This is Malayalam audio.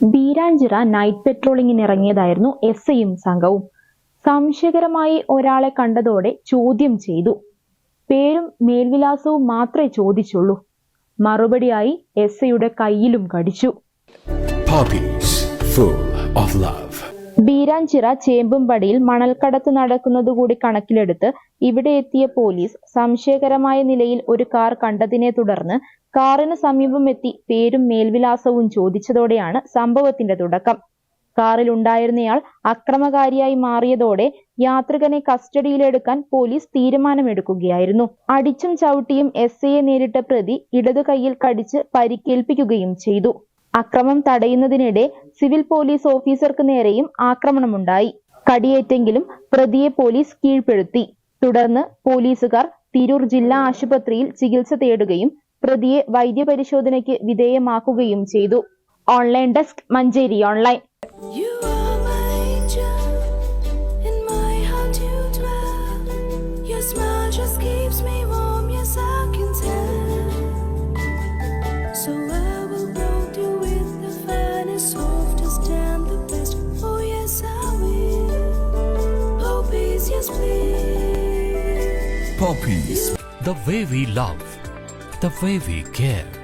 ബീരാഞ്ചിറ നൈറ്റ് പെട്രോളിങ്ങിനിറങ്ങിയതായിരുന്നു എസ്ഐയും സംഘവും. സംശയകരമായി ഒരാളെ കണ്ടതോടെ ചോദ്യം ചെയ്തു. പേരും മേൽവിലാസവും മാത്രമേ ചോദിച്ചുള്ളൂ. മറുപടിയായി എസ്ഐയുടെ കയ്യിലും കടിച്ചു. ബീരാഞ്ചിറ ചേമ്പുംപടിയിൽ മണൽക്കടത്ത് നടക്കുന്നതുകൂടി കണക്കിലെടുത്ത് ഇവിടെ എത്തിയ പോലീസ് സംശയകരമായ നിലയിൽ ഒരു കാർ കണ്ടതിനെ തുടർന്ന് കാറിന് സമീപം എത്തി പേരും മേൽവിലാസവും ചോദിച്ചതോടെയാണ് സംഭവത്തിന്റെ തുടക്കം. കാറിലുണ്ടായിരുന്നയാൾ അക്രമകാരിയായി മാറിയതോടെ യാത്രികനെ കസ്റ്റഡിയിലെടുക്കാൻ പോലീസ് തീരുമാനമെടുക്കുകയായിരുന്നു. അടിച്ചും ചവിട്ടിയും എസ്ഐയെ നേരിട്ട പ്രതി ഇടതു കൈയിൽ കടിച്ച് പരിക്കേൽപ്പിക്കുകയും ചെയ്തു. അക്രമം തടയുന്നതിനിടെ സിവിൽ പോലീസ് ഓഫീസർക്ക് നേരെയും ആക്രമണമുണ്ടായി. കടിയേറ്റെങ്കിലും പ്രതിയെ പോലീസ് കീഴ്പ്പെടുത്തി. തുടർന്ന് പോലീസുകാർ തിരൂർ ജില്ലാ ആശുപത്രിയിൽ ചികിത്സ തേടുകയും പ്രതിയെ വൈദ്യപരിശോധനയ്ക്ക് വിധേയമാക്കുകയും ചെയ്തു. Online desk, Manjeri online. Poppies, the way we love, the way we care.